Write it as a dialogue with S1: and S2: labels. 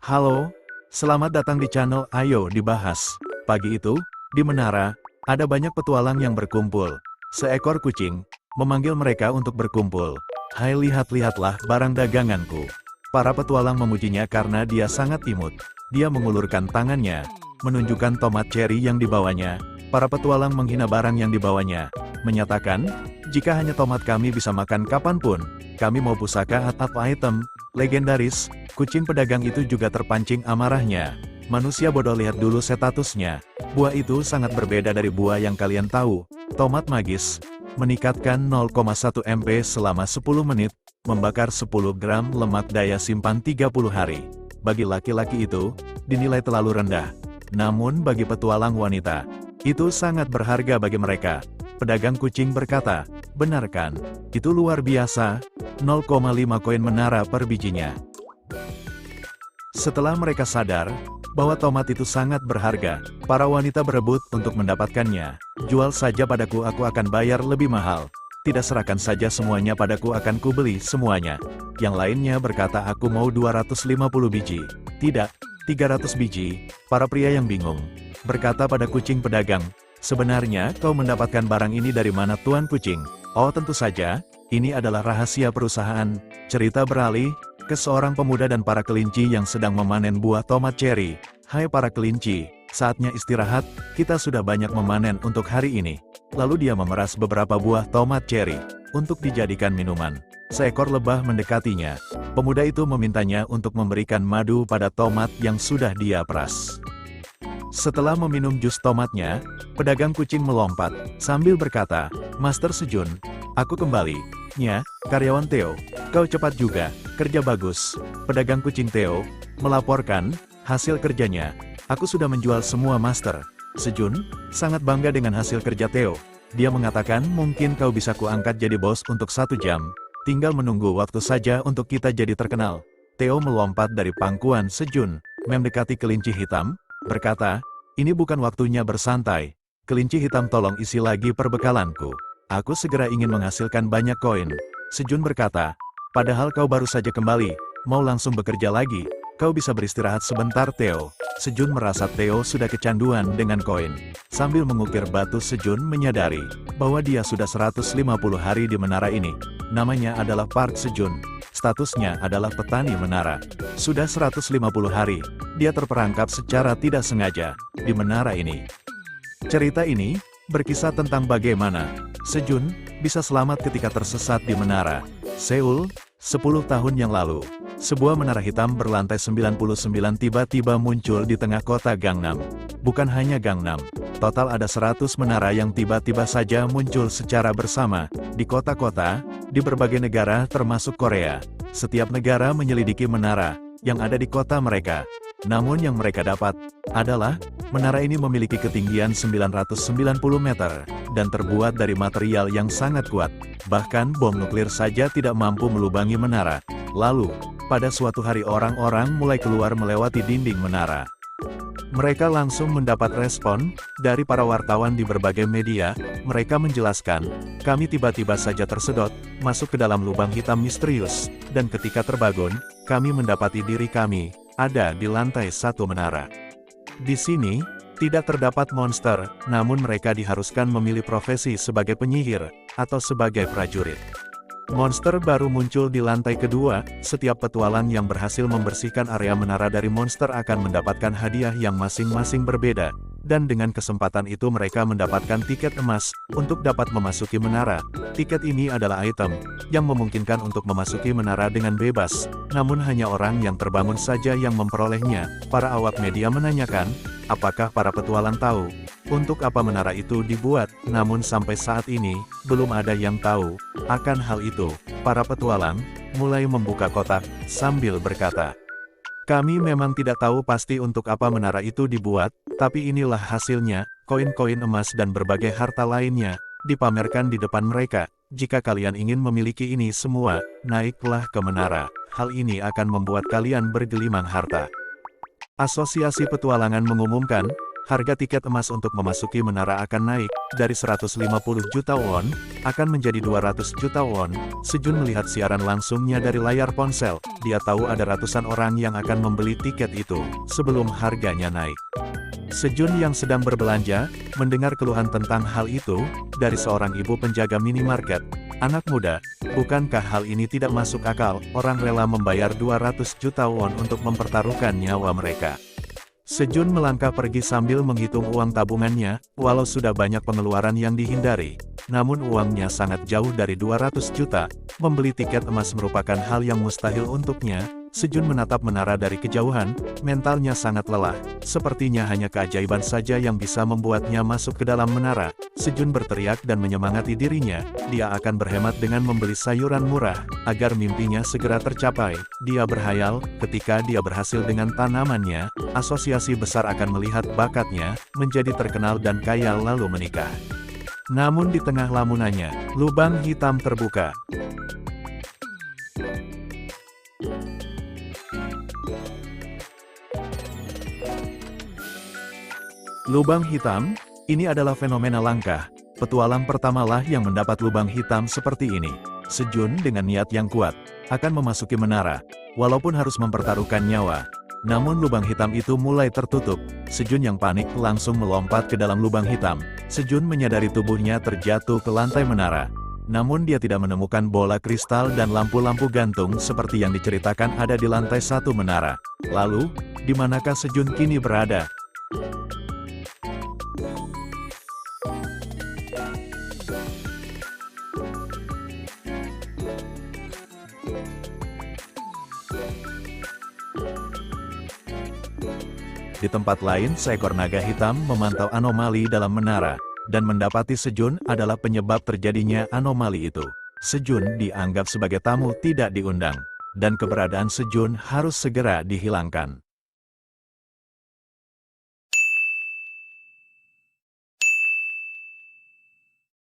S1: Halo, selamat datang di channel Ayo Dibahas. Pagi itu, di menara, ada banyak petualang yang berkumpul. Seekor kucing memanggil mereka untuk berkumpul. Hai, lihat-lihatlah barang daganganku. Para petualang memujinya karena dia sangat imut. Dia mengulurkan tangannya, menunjukkan tomat cherry yang dibawanya. Para petualang menghina barang yang dibawanya, menyatakan, jika hanya tomat kami bisa makan kapanpun, kami mau pusaka atau item legendaris. Kucing pedagang itu juga terpancing amarahnya. Manusia bodoh, lihat dulu statusnya. Buah itu sangat berbeda dari buah yang kalian tahu. Tomat magis, meningkatkan 0,1 MP selama 10 menit, membakar 10 gram lemak, daya simpan 30 hari. Bagi laki-laki itu, dinilai terlalu rendah. Namun bagi petualang wanita, itu sangat berharga bagi mereka. Pedagang kucing berkata, benarkan, itu luar biasa, 0,5 koin menara per bijinya. Setelah mereka sadar bahwa tomat itu sangat berharga, para wanita berebut untuk mendapatkannya. Jual saja padaku, aku akan bayar lebih mahal. Tidak, serahkan saja semuanya padaku, akan kubeli semuanya. Yang lainnya berkata, aku mau 250 biji. Tidak, 300 biji. Para pria yang bingung berkata pada kucing pedagang, sebenarnya kau mendapatkan barang ini dari mana, Tuan Kucing? Oh, tentu saja, ini adalah rahasia perusahaan. Cerita beralih ke seorang pemuda dan para kelinci yang sedang memanen buah tomat cherry. Hai para kelinci, saatnya istirahat, kita sudah banyak memanen untuk hari ini. Lalu dia memeras beberapa buah tomat cherry untuk dijadikan minuman. Seekor lebah mendekatinya. Pemuda itu memintanya untuk memberikan madu pada tomat yang sudah dia peras. Setelah meminum jus tomatnya, pedagang kucing melompat sambil berkata, Master Sejun, aku kembali. Nya, karyawan Theo, kau cepat juga, kerja bagus. Pedagang kucing Theo melaporkan hasil kerjanya. Aku sudah menjual semua, Master. Sejun sangat bangga dengan hasil kerja Theo. Dia mengatakan, mungkin kau bisa kuangkat jadi bos untuk 1 jam. Tinggal menunggu waktu saja untuk kita jadi terkenal. Theo melompat dari pangkuan Sejun, mendekati kelinci hitam, berkata, ini bukan waktunya bersantai. Kelinci hitam, tolong isi lagi perbekalanku. Aku segera ingin menghasilkan banyak koin. Sejun berkata, padahal kau baru saja kembali, mau langsung bekerja lagi. Kau bisa beristirahat sebentar, Theo. Sejun merasa Theo sudah kecanduan dengan koin. Sambil mengukir batu, Sejun menyadari bahwa dia sudah 150 hari di menara ini. Namanya adalah Park Sejun. Statusnya adalah petani menara. Sudah 150 hari, dia terperangkap secara tidak sengaja di menara ini. Cerita ini berkisah tentang bagaimana Sejun bisa selamat ketika tersesat di menara. Seoul, 10 tahun yang lalu, sebuah menara hitam berlantai 99 tiba-tiba muncul di tengah kota Gangnam. Bukan hanya Gangnam, total ada 100 menara yang tiba-tiba saja muncul secara bersama, di kota-kota, di berbagai negara termasuk Korea. Setiap negara menyelidiki menara yang ada di kota mereka. Namun yang mereka dapat adalah, menara ini memiliki ketinggian 990 meter, dan terbuat dari material yang sangat kuat. Bahkan bom nuklir saja tidak mampu melubangi menara. Lalu, pada suatu hari orang-orang mulai keluar melewati dinding menara. Mereka langsung mendapat respon dari para wartawan di berbagai media. Mereka menjelaskan, kami tiba-tiba saja tersedot masuk ke dalam lubang hitam misterius, dan ketika terbangun, kami mendapati diri kami ada di lantai 1 menara. Di sini, tidak terdapat monster, namun mereka diharuskan memilih profesi sebagai penyihir, atau sebagai prajurit. Monster baru muncul di lantai kedua. Setiap petualang yang berhasil membersihkan area menara dari monster akan mendapatkan hadiah yang masing-masing berbeda. Dan dengan kesempatan itu mereka mendapatkan tiket emas untuk dapat memasuki menara. Tiket ini adalah item yang memungkinkan untuk memasuki menara dengan bebas, namun hanya orang yang terbangun saja yang memperolehnya. Para awak media menanyakan, apakah para petualang tahu untuk apa menara itu dibuat? Namun sampai saat ini, belum ada yang tahu akan hal itu. Para petualang mulai membuka kotak sambil berkata, kami memang tidak tahu pasti untuk apa menara itu dibuat, tapi inilah hasilnya. Koin-koin emas dan berbagai harta lainnya dipamerkan di depan mereka. Jika kalian ingin memiliki ini semua, naiklah ke menara. Hal ini akan membuat kalian bergelimang harta. Asosiasi Petualangan mengumumkan, harga tiket emas untuk memasuki menara akan naik, dari 150 juta won, akan menjadi 200 juta won. Sejun melihat siaran langsungnya dari layar ponsel, dia tahu ada ratusan orang yang akan membeli tiket itu, sebelum harganya naik. Sejun yang sedang berbelanja, mendengar keluhan tentang hal itu, dari seorang ibu penjaga minimarket. Anak muda, bukankah hal ini tidak masuk akal, orang rela membayar 200 juta won untuk mempertaruhkan nyawa mereka. Sejun melangkah pergi sambil menghitung uang tabungannya, walau sudah banyak pengeluaran yang dihindari. Namun uangnya sangat jauh dari 200 juta, membeli tiket emas merupakan hal yang mustahil untuknya. Sejun menatap menara dari kejauhan, mentalnya sangat lelah. Sepertinya hanya keajaiban saja yang bisa membuatnya masuk ke dalam menara. Sejun berteriak dan menyemangati dirinya, dia akan berhemat dengan membeli sayuran murah, agar mimpinya segera tercapai. Dia berhayal, ketika dia berhasil dengan tanamannya, asosiasi besar akan melihat bakatnya, menjadi terkenal dan kaya lalu menikah. Namun di tengah lamunannya, lubang hitam terbuka. Lubang hitam, ini adalah fenomena langka. Petualang pertamalah yang mendapat lubang hitam seperti ini. Sejun dengan niat yang kuat, akan memasuki menara, walaupun harus mempertaruhkan nyawa. Namun lubang hitam itu mulai tertutup. Sejun yang panik langsung melompat ke dalam lubang hitam. Sejun menyadari tubuhnya terjatuh ke lantai menara. Namun dia tidak menemukan bola kristal dan lampu-lampu gantung seperti yang diceritakan ada di lantai 1 menara. Lalu, di manakah Sejun kini berada? Di tempat lain, seekor naga hitam memantau anomali dalam menara, dan mendapati Sejun adalah penyebab terjadinya anomali itu. Sejun dianggap sebagai tamu tidak diundang, dan keberadaan Sejun harus segera dihilangkan.